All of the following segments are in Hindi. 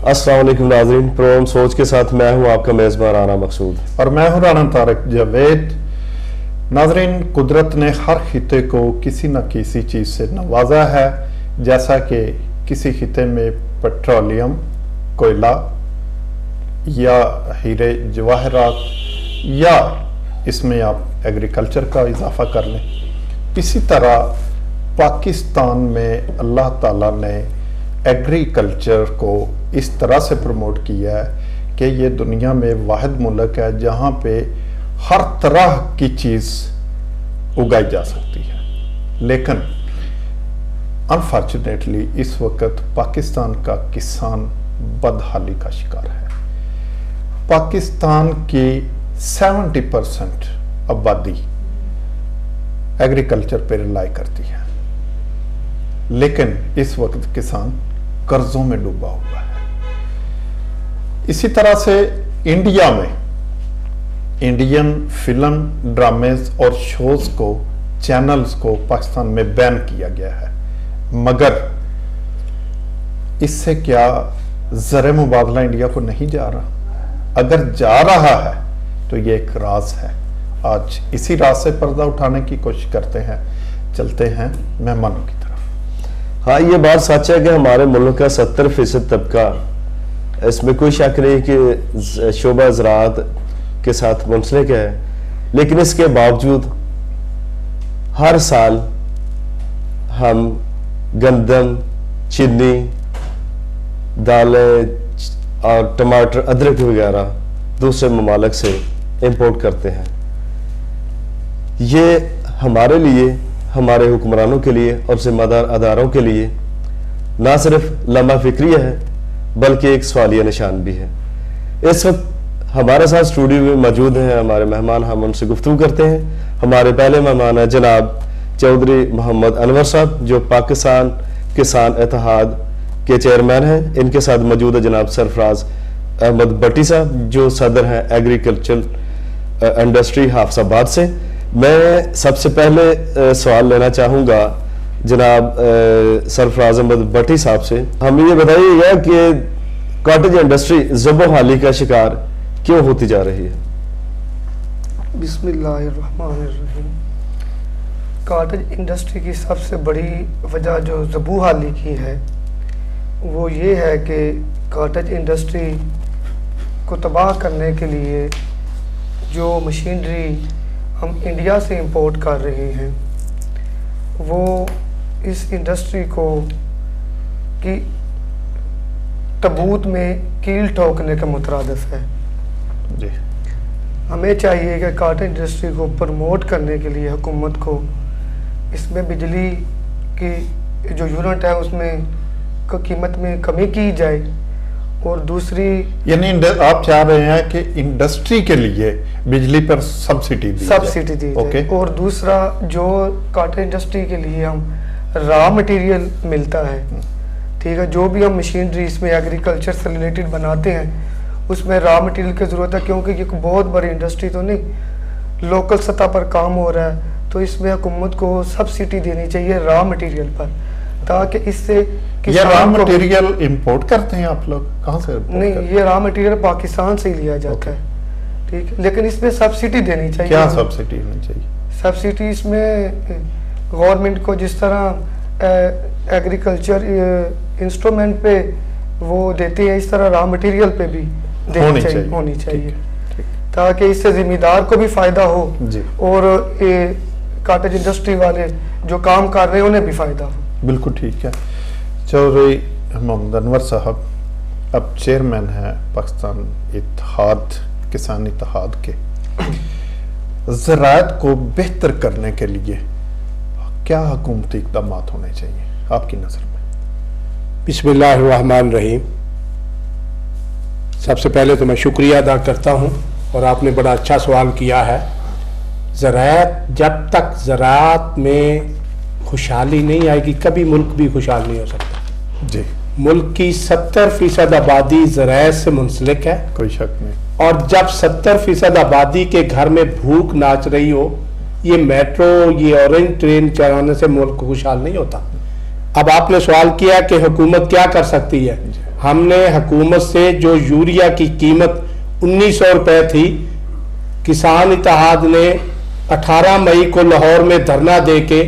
अस्सलाम वालेकुम नाज़रीन, प्रोग्राम सोच के साथ मैं हूं आपका मेज़बान राना मकसूद और मैं हूं राना तारिक जावेद। नाज़रीन, कुदरत ने हर खिते को किसी न किसी चीज़ से नवाजा है, जैसा कि किसी खिते में पेट्रोलियम, कोयला या हीरे जवाहरात, या इसमें आप एग्रीकल्चर का इजाफा कर लें। इसी तरह पाकिस्तान में अल्लाह ताला ने एग्रीकल्चर को इस तरह से प्रमोट किया है कि ये दुनिया में वाहिद मुल्क है जहाँ पे हर तरह की चीज़ उगाई जा सकती है। लेकिन अनफॉर्चुनेटली इस वक्त पाकिस्तान का किसान बदहाली का शिकार है। पाकिस्तान की 70% आबादी एग्रीकल्चर पर रिलाई करती है, लेकिन इस वक्त किसान कर्जों में डूबा हुआ है। इसी तरह से इंडिया में इंडियन फिल्म, ड्रामेज और शोज को, चैनल्स को पाकिस्तान में बैन किया गया है, मगर इससे क्या ज़र मुबादला इंडिया को नहीं जा रहा? अगर जा रहा है तो ये एक राज है। आज इसी राज से पर्दा उठाने की कोशिश करते हैं। चलते हैं मेहमानों की तरफ। हाँ, ये बात सच है कि हमारे मुल्क का 70% तबका, इसमें कोई शक नहीं कि शोबा ज़राअत के साथ मुंसलिक है, लेकिन इसके बावजूद हर साल हम गंदम, चीनी, दालें और टमाटर, अदरक वगैरह दूसरे ममालिक से इंपोर्ट करते हैं। ये हमारे लिए, हमारे हुक्मरानों के लिए और जिम्मेदार अदारों के लिए ना सिर्फ लम्हा फिक्रिया है बल्कि एक सवालिया निशान भी है। इस वक्त हमारे साथ स्टूडियो में मौजूद हैं हमारे मेहमान, हम उनसे गुफ्तगू करते हैं। हमारे पहले मेहमान हैं जनाब चौधरी मोहम्मद अनवर साहब, जो पाकिस्तान किसान इत्तेहाद के चेयरमैन हैं। इनके साथ मौजूद है जनाब सरफराज अहमद भट्टी साहब, जो सदर हैं एग्रीकल्चर इंडस्ट्री हाफसाबाद से। मैं सबसे पहले सवाल लेना चाहूँगा जनाब सरफराज अहमद भट्टी साहब से। हमें ये बताइएगा कि कॉटेज इंडस्ट्री ज़बोहाली का शिकार क्यों होती जा रही है? बिस्मिल्लाहिर्रहमानिर्रहीम। कॉटेज इंडस्ट्री की सबसे बड़ी वजह जो ज़बोहाली की है वो ये है कि कॉटेज इंडस्ट्री को तबाह करने के लिए जो मशीनरी हम इंडिया से इंपोर्ट कर रहे हैं वो इस इंडस्ट्री को की तबूत में कील ठोकने का मुतरादिफ है जी। हमें चाहिए कि कॉटेज इंडस्ट्री को प्रमोट करने के लिए हुकूमत को इसमें बिजली की जो यूनिट है उसमें कीमत में कमी की जाए, और दूसरी यानी आप चाह रहे हैं कि इंडस्ट्री के लिए बिजली पर सब्सिडी दी जाए। ओके। और दूसरा जो कॉटेज इंडस्ट्री के लिए हम रॉ मटेरियल मिलता है, ठीक है, जो भी हम मशीनरी इसमें एग्रीकल्चर से रिलेटेड बनाते हैं उसमें रॉ मटेरियल की ज़रूरत है, क्योंकि ये बहुत बड़ी इंडस्ट्री तो नहीं, लोकल सतह पर काम हो रहा है। तो इसमें हुकूमत को सब्सिडी देनी चाहिए रॉ मटेरियल पर, ताकि इससे ये रॉ मटेरियल इंपोर्ट करते हैं आप लोग? कहाँ से? नहीं, ये रॉ मटेरियल पाकिस्तान से ही लिया जाता है, ठीक है, लेकिन इसमें सब्सिडी देनी चाहिए। क्या सब्सिडी देनी चाहिए? सब्सिडी इसमें गवर्नमेंट को जिस तरह एग्रीकल्चर इंस्ट्रूमेंट पे वो देते हैं, इस तरह रॉ मटेरियल पे भी होनी चाहिए ताकि इससे जिम्मेदार को भी फायदा हो और कॉटेज इंडस्ट्री वाले जो काम कर रहे हैं उन्हें भी फायदा हो। बिल्कुल ठीक है। चौधरी मोहम्मद अनवर साहब अब चेयरमैन हैं पाकिस्तान इत्तेहाद, किसान इत्तेहाद के। ज़राअत को बेहतर करने के लिए क्या हुकूमती इक़दाम होने चाहिए आपकी नज़र में? बिस्मिल्लाहिर्रहमानिर्रहीम। सबसे पहले तो मैं शुक्रिया अदा करता हूँ, और आपने बड़ा अच्छा सवाल किया है। ज़राअत, जब तक ज़राअत में खुशहाली नहीं आएगी कभी मुल्क भी खुशहाल नहीं हो सकता जी। मुल्क की 70% आबादी ज़राअत से मुंसलिक है, कोई शक नहीं। और जब 70% आबादी के घर में भूख नाच रही हो, ये मेट्रो, ये ऑरेंज ट्रेन चलाने से मुल्क खुशहाल नहीं होता। अब आपने सवाल किया कि हुकूमत क्या कर सकती है। हमने हुकूमत से जो यूरिया की कीमत 1900 रुपए थी, किसान इत्तेहाद ने 18 मई को लाहौर में धरना देके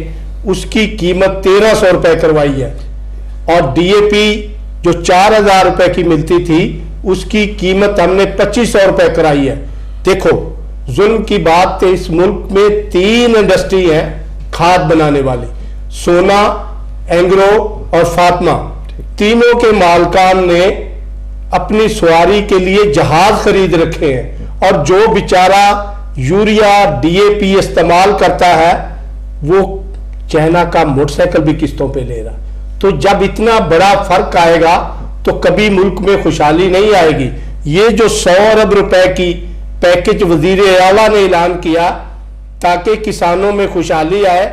उसकी कीमत 1300 रुपए करवाई है, और डीएपी जो 4000 रुपए की मिलती थी उसकी कीमत हमने 2500 रुपए कराई है। देखो जुल्म की बात, इस मुल्क में 3 इंडस्ट्री है खाद बनाने वाली, सोना, एंग्रो और फातिमा। तीनों के मालकान ने अपनी सवारी के लिए जहाज खरीद रखे हैं, और जो बेचारा यूरिया डीएपी इस्तेमाल करता है वो चाइना का मोटरसाइकिल भी किस्तों पे ले रहा। तो जब इतना बड़ा फर्क आएगा तो कभी मुल्क में खुशहाली नहीं आएगी। ये जो 100 अरब रुपए की पैकेज वजीर आला ने ऐलान किया ताकि किसानों में खुशहाली आए,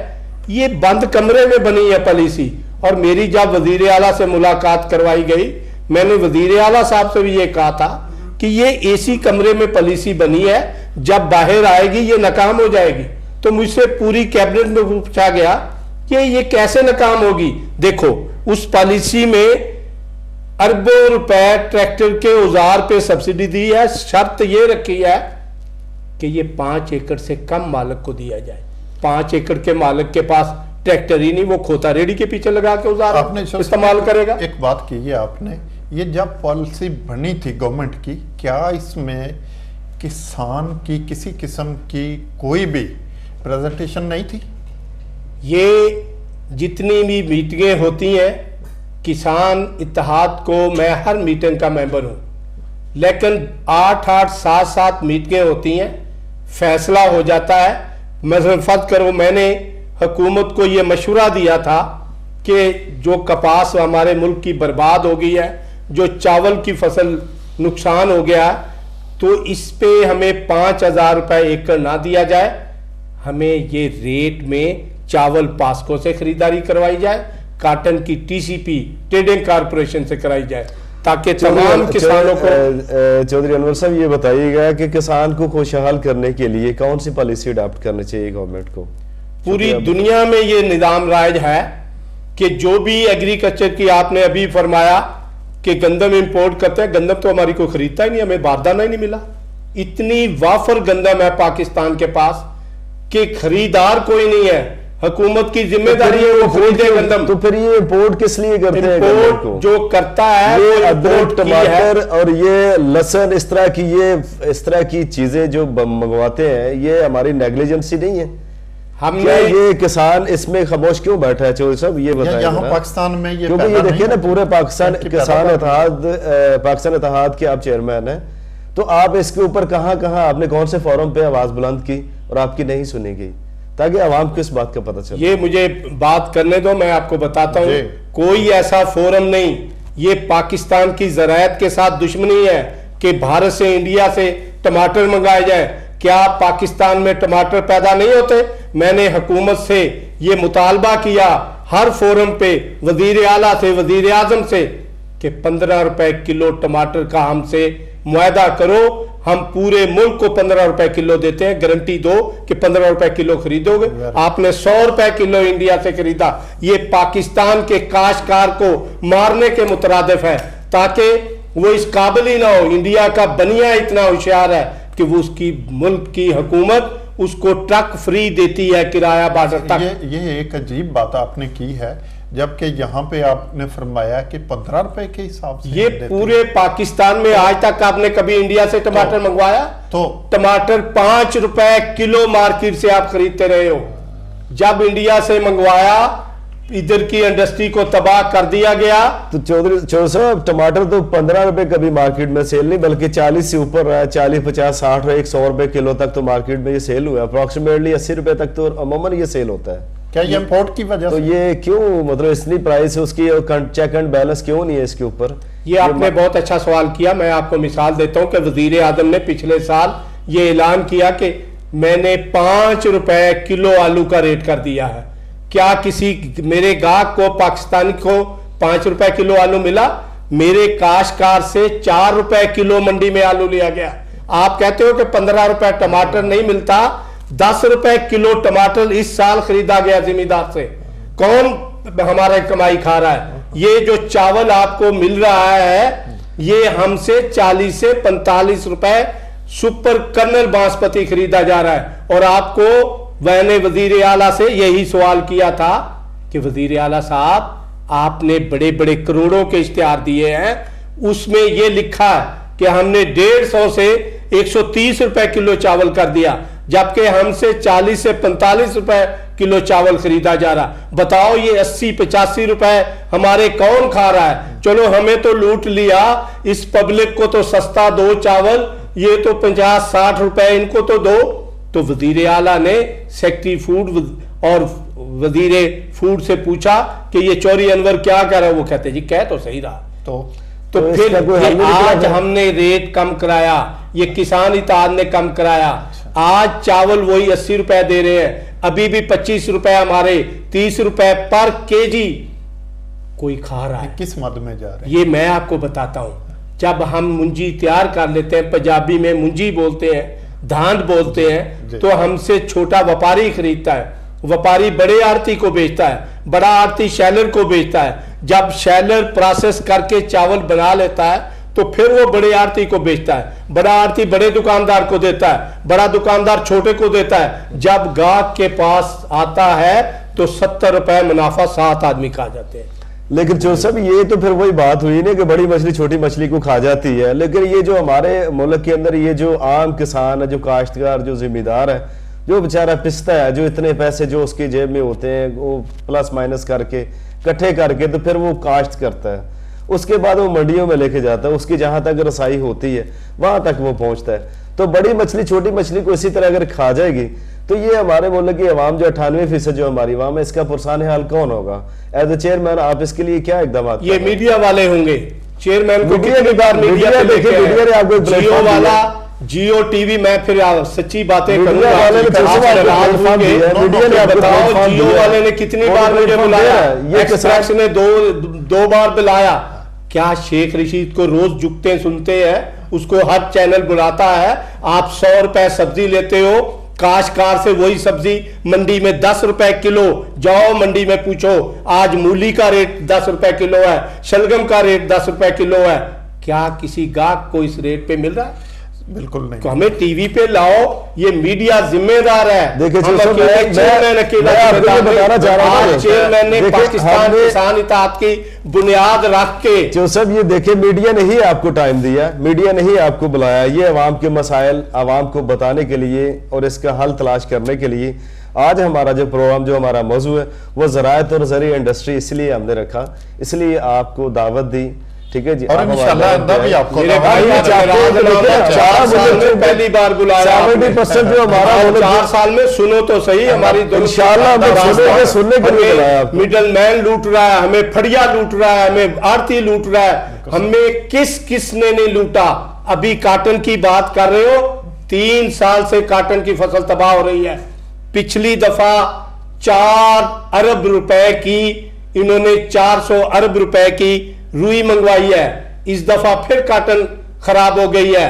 ये बंद कमरे में बनी है पॉलिसी। और मेरी जब वजीर आला से मुलाकात करवाई गई, मैंने वजीर आला साहब से भी ये कहा था कि ये एसी कमरे में पॉलिसी बनी है, जब बाहर आएगी ये नाकाम हो जाएगी। तो मुझसे पूरी कैबिनेट में पूछा गया कि ये कैसे नाकाम होगी। देखो उस पॉलिसी में अरबों रुपए ट्रैक्टर के औजार पे सब्सिडी दी है, शर्त ये रखी है कि ये 5 एकड़ से कम मालिक को दिया जाए। 5 एकड़ के मालिक के पास ट्रैक्टर ही नहीं, वो खोता रेडी के पीछे लगा के औजार आपने इस्तेमाल करेगा। एक बात की है आपने, ये जब पॉलिसी बनी थी गवर्नमेंट की, क्या इसमें किसान की किसी किस्म की कोई भी प्रेजेंटेशन नहीं थी? ये जितनी भी मीटिंगें होती हैं किसान इत्तेहाद को, मैं हर मीटिंग का मेंबर हूं, लेकिन 8-8, 7-7 मीटिंगें होती हैं, फैसला हो जाता है। मसलन फर्ज करो मैंने हुकूमत को ये मशवरा दिया था कि जो कपास हमारे मुल्क की बर्बाद हो गई है, जो चावल की फसल नुकसान हो गया, तो इस पे हमें 5000 रुपए एकड़ ना दिया जाए, हमें ये रेट में चावल पास्को से खरीदारी करवाई जाए, काटन की टीसीपी ट्रेडिंग कारपोरेशन से कराई जाए, ताकि तमाम किसानों को। चौधरी अनवर साहब ये बताइएगा कि किसान को खुशहाल करने के लिए कौन सी पॉलिसी अडॉप्ट करनी चाहिए गवर्नमेंट को? पूरी दुनिया में ये निजाम राज है कि जो भी एग्रीकल्चर की, आपने अभी फरमाया कि गंदम इंपोर्ट करते हैं, गंदम तो हमारी कोई खरीदता ही नहीं, हमें बारदाना ही नहीं मिला। इतनी वाफर गंदम है पाकिस्तान के पास कि खरीदार कोई नहीं है, हुकूमत की जिम्मेदारी है वो खरीदे गंदम। तो फिर ये इंपोर्ट किस लिए करते हैं? इंपोर्ट जो करता है ये वो अदरक, टमाटर और ये लहसुन, इस तरह की चीजें जो मंगवाते हैं, ये हमारी नेग्लिजेंसी नहीं है? हमने ये किसान इसमें खामोश क्यों बैठा है? चौधरी साहब ये बताइए। यहाँ पाकिस्तान में ये क्योंकि ये देखिए ना, पूरे पाकिस्तान किसान इत्तेहाद के आप चेयरमैन हैं, तो आप इसके ऊपर कहाँ आपने कौन से फोरम पे आवाज बुलंद की और आपकी नहीं सुनी गई, ताकि आवाम को इस बात का पता चले? ये मुझे बात करने दो, मैं आपको बताता हूँ। कोई ऐसा फोरम नहीं, ये पाकिस्तान की ज़रायत के साथ दुश्मनी है कि भारत से, इंडिया से टमाटर मंगाए जाए। क्या पाकिस्तान में टमाटर पैदा नहीं होते? मैंने हुकूमत से ये मुतालबा किया हर फोरम पे, वजीर आला से, वजीर आजम से, कि 15 रुपए किलो टमाटर का हमसे मुआहदा करो, हम पूरे मुल्क को 15 रुपए किलो देते हैं, गारंटी दो कि 15 रुपए किलो खरीदोगे। आपने 100 रुपए किलो इंडिया से खरीदा। ये पाकिस्तान के काश्तकार को मारने के मुतरादिफ है, ताकि वो इस काबिल ही ना हो। इंडिया का बनिया इतना होशियार है कि वो उसकी मुल्क की हुकूमत उसको ट्रक फ्री देती है किराया बाजार तक। ये एक अजीब बात आपने की है, जबकि यहाँ पे आपने फरमाया कि 15 रुपए के हिसाब से ये पूरे पाकिस्तान में आज तक आपने कभी इंडिया से टमाटर मंगवाया? तो टमाटर 5 रुपए किलो मार्केट से आप खरीदते रहे हो। जब इंडिया से मंगवाया, इधर की इंडस्ट्री को तबाह कर दिया गया। तो चौधरी साहब, टमाटर तो 15 रुपए कभी मार्केट में सेल नहीं, बल्कि 40 से ऊपर रहा है, 40, 50, 60, 100 रुपए किलो तक तो मार्केट में ये सेल हुआ है। अप्रोक्सीमेटली 80 रुपए तक तो अमूमन ये सेल होता है। क्या ये इंपोर्ट की वजह तो से? ये क्यों, मतलब इतनी प्राइस है उसकी, चेक एंड बैलेंस क्यों नहीं है इसके ऊपर? ये आपने बहुत अच्छा सवाल किया। मैं आपको मिसाल देता हूं कि वजीर आजम ने पिछले साल ये ऐलान किया कि मैंने 5 रुपए किलो आलू का रेट कर दिया है। क्या किसी मेरे गाहक को, पाकिस्तानी को 5 रुपए किलो आलू मिला? मेरे काश्तकार से 4 रुपए किलो मंडी में आलू लिया गया। आप कहते हो कि 15 रुपए टमाटर नहीं मिलता, 10 रुपए किलो टमाटर इस साल खरीदा गया जिमीदार से। कौन हमारा कमाई खा रहा है? ये जो चावल आपको मिल रहा है ये हमसे 40 से 45 रुपए सुपर कर्नल बासमती खरीदा जा रहा है। और आपको मैंने वजीर आला से यही सवाल किया था कि वजीर आला साहब आपने बड़े बड़े करोड़ों के इश्तिहार दिए हैं, उसमें यह लिखा है कि हमने 150 से 130 रुपए किलो चावल कर दिया, जबकि हमसे 40 से 45 रुपए किलो चावल खरीदा जा रहा। बताओ ये 80-85 रुपए हमारे कौन खा रहा है? चलो हमें तो लूट लिया, इस पब्लिक को तो सस्ता दो चावल, ये तो 50-60 रुपए इनको तो दो। तो वजीर आला ने सेक्रेटरी फूड और वजीर फूड से पूछा कि ये चौरी अनवर क्या कर रहा है? वो कहते जी कह तो सही रहा। तो फिर आज हमने रेट कम कराया, ये किसान इत्तेहाद ने कम कराया। आज चावल वही 80 रुपए दे रहे हैं, अभी भी 25 रुपए हमारे 30 रुपए पर केजी कोई खा रहा है। किस मद में जा रहे हैं ये मैं आपको बताता हूं। जब हम मुंजी तैयार कर लेते हैं, पंजाबी में मुंजी बोलते हैं, धान बोलते हैं, तो हमसे छोटा व्यापारी खरीदता है, व्यापारी बड़े आड़ती को बेचता है, बड़ा आड़ती शैलर को बेचता है। जब शैलर प्रोसेस करके चावल बना लेता है तो फिर वो बड़े आड़ती को बेचता है, बड़ा आड़ती बड़े दुकानदार को देता है, बड़ा दुकानदार छोटे को देता है। जब गाहक के पास आता है तो 70 रुपए मुनाफा 7 आदमी खा जाते हैं। लेकिन जो सब ये तो फिर वही बात हुई ना कि बड़ी मछली छोटी मछली को खा जाती है। लेकिन ये जो हमारे मुल्क के अंदर ये जो आम किसान है, जो काश्तकार, जो जिम्मेदार है, जो बेचारा पिसता है, जो इतने पैसे जो उसकी जेब में होते हैं वो प्लस माइनस करके इकट्ठे करके तो फिर वो काश्त करता है, उसके बाद वो मंडियों में लेके जाता है, उसकी जहां तक रसाई होती है वहां तक वो पहुंचता है। तो बड़ी मछली छोटी मछली को इसी तरह अगर खा जाएगी तो ये हमारे मुल्क की आवाम जो 98% जो हमारी आवाम है, इसका पुरसान हाल कौन होगा? एज ए चेयरमैन आप इसके लिए क्या इकदाम? ये मीडिया वाले होंगे। चेयरमैन को मीडिया ने आपको जियो वाला, जियो टीवी, मैं फिर सच्ची बातें मीडिया वाले ने बताओ जियो वाले ने कितनी बार मुझे बुलाया? एक्सप्रेस ने दो बार बुलाया। क्या शेख रशीद को रोज जुगते सुनते हैं? उसको हर चैनल बुलाता है। आप 100 रुपए सब्जी लेते हो काश्तकार से, वही सब्जी मंडी में 10 रुपए किलो। जाओ मंडी में पूछो, आज मूली का रेट 10 रुपए किलो है, शलगम का रेट 10 रुपए किलो है। क्या किसी गाहक को इस रेट पे मिल रहा है? बिल्कुल नहीं। तो हमें टीवी पे लाओ, ये मीडिया जिम्मेदार है। देखिए चेयरमैन अकेला बताना चाह रहा हूं, चेयरमैन ने पाकिस्तान किसान इत्तेहाद की बुनियाद रख के जो सब ये देखे, मीडिया ने ही आपको टाइम दिया, मीडिया ने ही आपको बुलाया ये अवाम के मसाइल अवाम को बताने के लिए और इसका हल तलाश करने के लिए। आज हमारा जो प्रोग्राम, जो हमारा मौजू है वो ज़राअत और ज़री इंडस्ट्री इसलिए हमने रखा, इसलिए आपको दावत दी। ठीक है जी, और इंशाल्लाह भी आपको पहली बार बुलाया 70% जो हमारा 4 साल में सुनो तो सही हमारी सुनने के लिए बुलाया। मिडल मैन लूट रहा है, हमें फड़िया लूट रहा है, हमें आड़ती लूट रहा है, हमें किसने नहीं लूटा? अभी काटन की बात कर रहे हो, 3 साल से काटन की फसल तबाह हो रही है। पिछली दफा 4 अरब रुपए की इन्होंने 400 अरब रुपए की रुई मंगवाई है। इस दफा फिर काटन खराब हो गई है।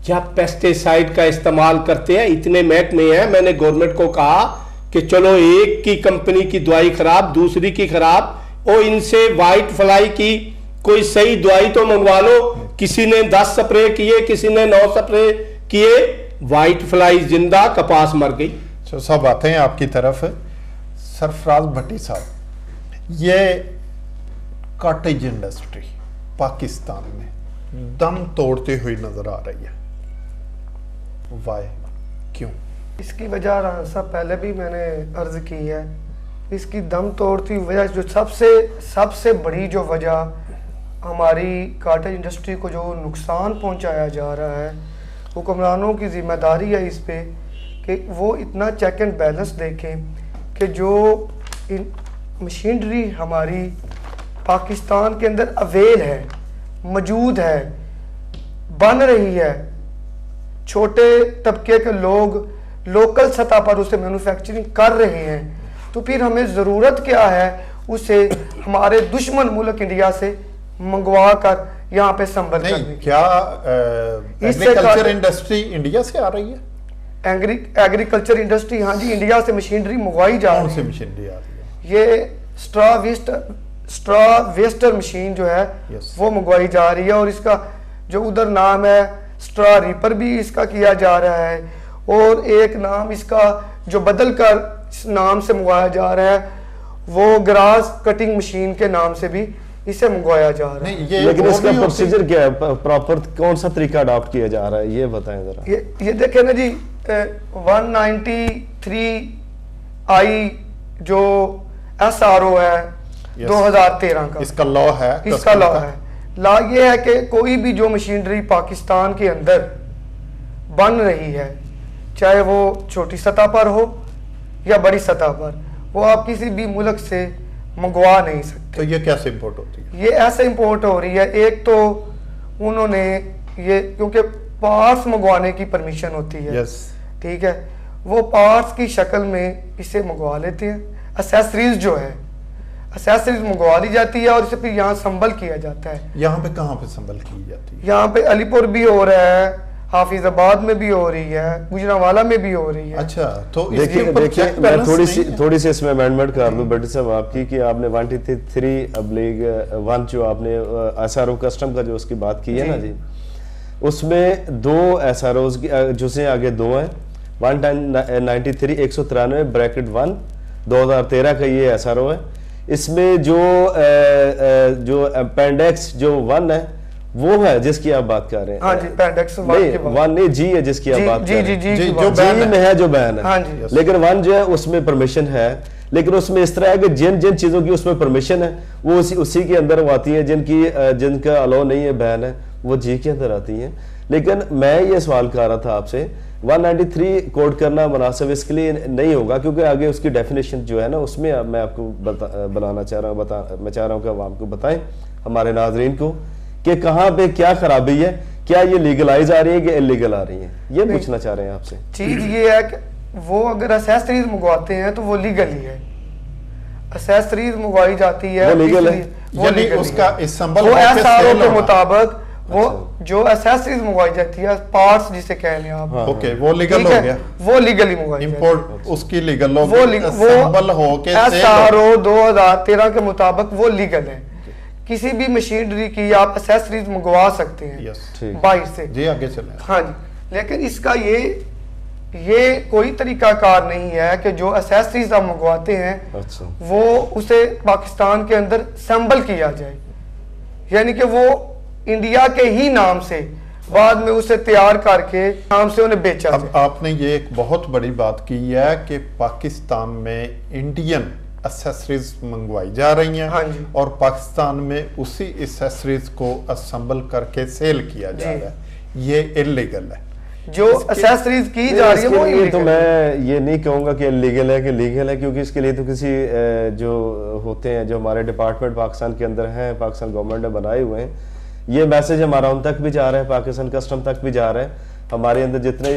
जब पेस्टिसाइड का इस्तेमाल करते हैं, इतने महकमे हैं, मैंने गवर्नमेंट को कहा कि चलो एक की कंपनी की दवाई खराब, दूसरी की खराब, और इनसे व्हाइट फ्लाई की कोई सही दवाई तो मंगवा लो। किसी ने 10 स्प्रे किए, किसी ने 9 स्प्रे किए, व्हाइट फ्लाई जिंदा, कपास मर गई। तो सब आते हैं आपकी तरफ। सरफराज भट्टी साहब, ये कॉटेज इंडस्ट्री पाकिस्तान में दम तोड़ते हुए नजर आ रही है, वाई, क्यों? इसकी वजह राना साहब पहले भी मैंने अर्ज की है। इसकी दम तोड़ती वजह जो सबसे बड़ी जो वजह हमारी कॉटेज इंडस्ट्री को जो नुकसान पहुंचाया जा रहा है, हुक्मरानों की जिम्मेदारी है इस पे कि वो इतना चेक एंड बैलेंस देखें कि जो मशीनरी हमारी पाकिस्तान के अंदर अवेल है, मौजूद है, बन रही है, छोटे तबके के लोग लोकल सतह पर उसे मैन्युफैक्चरिंग कर रहे हैं, तो फिर हमें ज़रूरत क्या है उसे हमारे दुश्मन मुल्क इंडिया से मंगवा कर यहाँ पे संभल करने? क्या एग्रीकल्चर इंडस्ट्री इंडिया से आ रही है? एग्रीकल्चर इंडस्ट्री, हाँ जी, इंडिया से मशीनरी मंगवाई जा रही है। कौन सी मशीनरी आ रही है? ये straw waste straw waster machine जो है Yes. वो मंगवाई जा रही है, और इसका जो उधर नाम है स्ट्रॉ रीपर भी इसका किया जा रहा है, और एक नाम इसका जो बदल कर इस नाम से मंगवाया जा रहा है वो ग्रास कटिंग मशीन के नाम से भी इसे मंगवाया जा रहा है। नहीं, ये लेकिन और इसका भी होती- प्रोसीजर क्या है, प्रॉपर कौन सा तरीका अडॉप्ट किया जा रहा है, ये बताएं जरा। ये देखें ना जी, 193 आई जो SRO है Yes. 2013 का, इसका लॉ है, इसका custom लॉ का। है। लॉ ये है कि कोई भी जो मशीनरी पाकिस्तान के अंदर बन रही है, चाहे वो छोटी सतह पर हो या बड़ी सतह पर, वो आप किसी भी मुल्क से मंगवा नहीं सकते। तो ये कैसे इंपोर्ट होती है? ये ऐसे इंपोर्ट हो रही है, एक तो उन्होंने ये क्योंकि पार्ट्स मंगवाने की परमिशन होती है, यस, ठीक है, वो पार्ट्स की शक्ल में इसे मंगवा लेते हैं। एसेसरीज जो है, एसेसरीज मंगवा ली जाती है और इसे फिर यहाँ संभल किया जाता है। यहाँ पे कहाँ पे संभल की जाती है? यहाँ पे अलीपुर भी हो रहा है, हाफिजाबाद में भी हो रही है, गुजरांवाला में भी हो रही है। अच्छा, तो इसके देखिए ऊपर देखिए check मैं balance नहीं है? थोड़ी सी इसमें अमेंडमेंट कर दूं बेटे साहब आपकी, कि आपने 123/1 जो आपने SRO कस्टम का जो उसकी बात की है ना जी, उसमें 2 SROs की जो से आगे 2 हैं, 193 193/1 2013 का ये SRO है। इसमें जो अपेंडिक्स जो 1 है वो है जिसकी आप बात कर रहे हैं। हाँ जी, अपेंडिक्स 1 नहीं की बात। 1 नहीं, जी है जिसकी आप जी बात जी कर जी रहे हैं। जी जी, की जो बात। बैन जी में है, जो बैन है। हाँ जी। Yes. लेकिन 1 जो है उसमें परमिशन है, लेकिन उसमें इस तरह है कि जिन जिन चीज़ों की उसमें परमिशन है वो उसी के अंदर वो आती है, जिनका अलाउ नहीं है, बैन है, वो जी के अंदर आती हैं। लेकिन मैं ये सवाल कर रहा था आपसे, 193 कोड करना मुनासिब इसके लिए नहीं होगा, क्योंकि आगे उसकी डेफिनेशन जो है ना उसमें मैं आपको बनाना चाह रहा हूँ, मैं चाह रहा हूँ कि आप आपको बताएं हमारे नाजरीन को कि कहाँ पे क्या खराबी है, क्या ये लीगलाइज आ रही है कि इलीगल आ रही है, ये पूछना चाह रहे हैं आपसे। चीज ये है कि वो अगर एसेसरीज मंगवाते हैं तो वो लीगल ही है। एसेसरीज मंगवाई जाती है वो legal है? इसलिए- वो यानी legal ही उसका है। इस्तेमाल वो होके SRO sale के होगा। मुताबिक वो अच्छा। जो एसेसरीज मंगवाई जाती है, पार्ट्स जिसे कह लें आप, हाँ। ओके, वो लीगल ठीक हो है, गया, वो लीगली मंगवाई जाती है। इंपोर्ट उसकी लीगल हो वो गई, ली- assemble वो हो के sale हो SRO 2013 के मुताबिक वो लीगल है। किसी भी मशीनरी की आप एसेसरीज मंगवा सकते हैं Yes, ठीक। बाहर से। जी आगे चले। हाँ जी, लेकिन इसका ये कोई तरीकाकार नहीं है कि जो एसेसरीज आप मंगवाते हैं अच्छा, वो उसे पाकिस्तान के अंदर संभल किया जाए, यानी कि वो इंडिया के ही नाम से बाद में उसे तैयार करके नाम से उन्हें बेचा अब जाए। आपने ये एक बहुत बड़ी बात की है कि पाकिस्तान में इंडियन एसेसरीज मंगवाई जा रही हैं, हाँ जी। और पाकिस्तान में उसी एसेसरीज को असेंबल करके सेल किया जा जी। रहा है, ये इलीगल है। जो एसेसरीज की जा रही है वो इसके लिए तो illegal है। मैं ये नहीं कहूँगा कि लीगल है कि लीगल है, क्योंकि इसके लिए तो किसी जो होते हैं, जो हमारे डिपार्टमेंट पाकिस्तान के अंदर हैं, पाकिस्तान गवर्नमेंट ने बनाए हुए हैं, ये मैसेज हमारा उन तक भी जा रहा है, पाकिस्तान कस्टम तक भी जा रहा है, हमारे अंदर जितने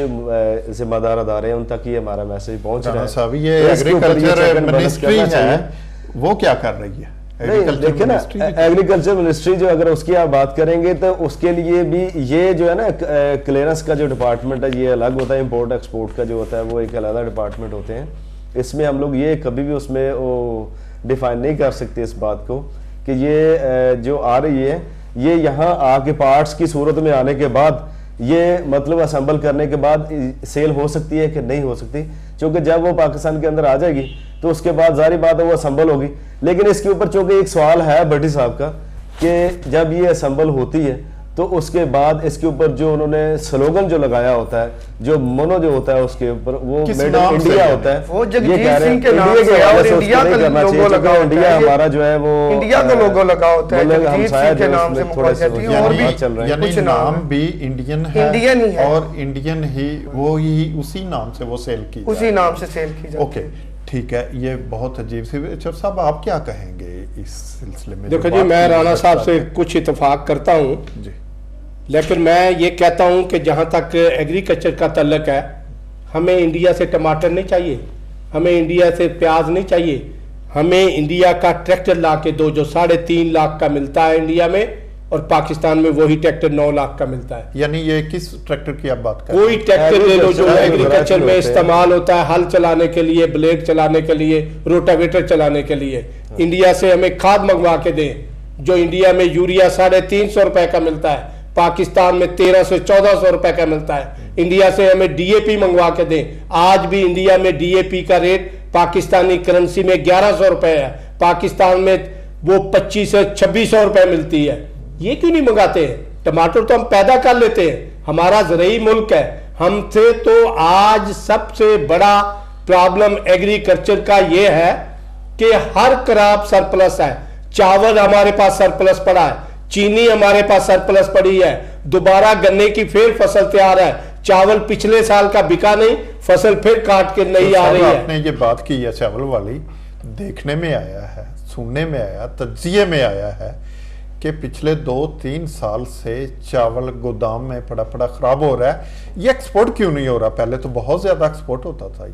जिम्मेदार अदारे हैं उन तक ये हमारा मैसेज पहुंच रहा राणा है। साहब, ये तो इसके ऊपर ये agriculture check and balance ministry करना चाहिए। है, वो क्या कर रही है? नहीं, देखिए ना, मिनिस्ट्री भी- एग्रीकल्चर मिनिस्ट्री जो अगर उसकी आप बात करेंगे तो उसके लिए भी ये जो है ना क्लियरेंस का जो डिपार्टमेंट है ये अलग होता है, इंपोर्ट एक्सपोर्ट का जो होता है वो एक अलग डिपार्टमेंट होते हैं। इसमें हम लोग ये कभी भी उसमें वो डिफाइन नहीं कर सकते इस बात को कि ये जो आ रही है ये यहाँ आके पार्ट्स की सूरत में आने के बाद ये मतलब असेंबल करने के बाद सेल हो सकती है कि नहीं हो सकती, क्योंकि जब वो पाकिस्तान के अंदर आ जाएगी तो उसके बाद जारी बात है वो असेंबल होगी। लेकिन इसके ऊपर चूंकि एक सवाल है भट्टी साहब का कि जब ये असेंबल होती है तो उसके बाद इसके ऊपर जो उन्होंने स्लोगन जो लगाया होता है, जो मोनो जो होता है उसके ऊपर वो किस मेड नाम इन से इंडिया है? होता है। वो ये जगजीत कह रहे हैं सिंह के नाम इंडिया से के और हवाले से इंडिया उसको का नहीं करना लोगो चाहिए, लगा क्योंकि होता इंडिया है। हमारा जो है वो इंडिया का लोगो लगा होता है, मतलब जगजीत हमसाया सिंह के जो नाम से उसमें मंगवाई थोड़े से जाती है, और भी चल रहे हैं। यानी कुछ नाम नाम है। भी इंडियन है, इंडियन ही है। और इंडियन ही वो ही उसी नाम से वो सेल की उसी जाए। नाम से सेल की जाती ओके, है। ठीक है, ये बहुत अजीब सी। अच्छा साहब, आप क्या कहेंगे इस सिलसिले में? देखो जो जी, बात मैं की राणा जाती साहब से है। कुछ इतफाक करता हूँ, जी, लेकिन मैं ये कहता हूँ कि जहाँ तक एग्रीकल्चर का तल्लक है, हमें इंडिया से टमाटर नहीं चाहिए, हमें इंडिया से प्याज नहीं चाहिए, हमें इंडिया का ट्रैक्टर ला के दो जो 3.5 लाख का मिलता है इंडिया में, और पाकिस्तान में वही ट्रैक्टर 9 लाख का मिलता है। यानी ये किस ट्रैक्टर की आप बात कर कोई ट्रैक्टर ले लो जो Agriculture एग्रीकल्चर में होते हैं। इस्तेमाल होता है, हल चलाने के लिए, ब्लेड चलाने के लिए, रोटावेटर चलाने के लिए। इंडिया से हमें खाद मंगवा के दें, जो इंडिया में यूरिया 350 रुपए का मिलता है, पाकिस्तान में 1300-1400 रुपए का मिलता है। इंडिया से हमें डीएपी मंगवा के दें, आज भी इंडिया में डीएपी का रेट पाकिस्तानी करेंसी में 1100 रुपए है, पाकिस्तान में वो 2500-2600 रुपए मिलती है। ये क्यों नहीं मंगाते हैं? टमाटर तो हम पैदा कर लेते हैं, हमारा ज़रूरी मुल्क है। हमसे तो आज सबसे बड़ा प्रॉब्लम एग्रीकल्चर का ये है कि हर क्रॉप सरप्लस है। चावल हमारे पास सरप्लस पड़ा है, चीनी हमारे पास सरप्लस पड़ी है, दोबारा गन्ने की फिर फसल तैयार है। चावल पिछले साल का बिका नहीं, फसल फिर काट के नहीं आ रही है। आपने ये बात की है चावल वाली, देखने में आया है, सुनने में आया, तज्जिए में आया है कि पिछले 2-3 साल से चावल गोदाम में पड़ा पड़ा खराब हो रहा है। ये एक्सपोर्ट क्यों नहीं हो रहा? पहले तो बहुत ज्यादा एक्सपोर्ट होता था।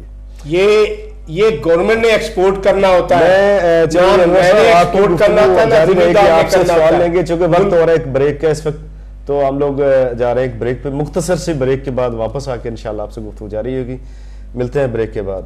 ये गवर्नमेंट ने एक्सपोर्ट करना होता है। मैंने एक्सपोर्ट करना था ना, जारी रहेगी, जिम्मेदार आपसे करना सवाल था। लेंगे चूंकि वक्त हो रहा है एक ब्रेक का इस वक्त, तो हम लोग जा रहे हैं एक ब्रेक पे। मुख्तसर सी ब्रेक के बाद वापस आके इंशाल्लाह आपसे गुफ्तगू जारी होगी। मिलते हैं ब्रेक के बाद।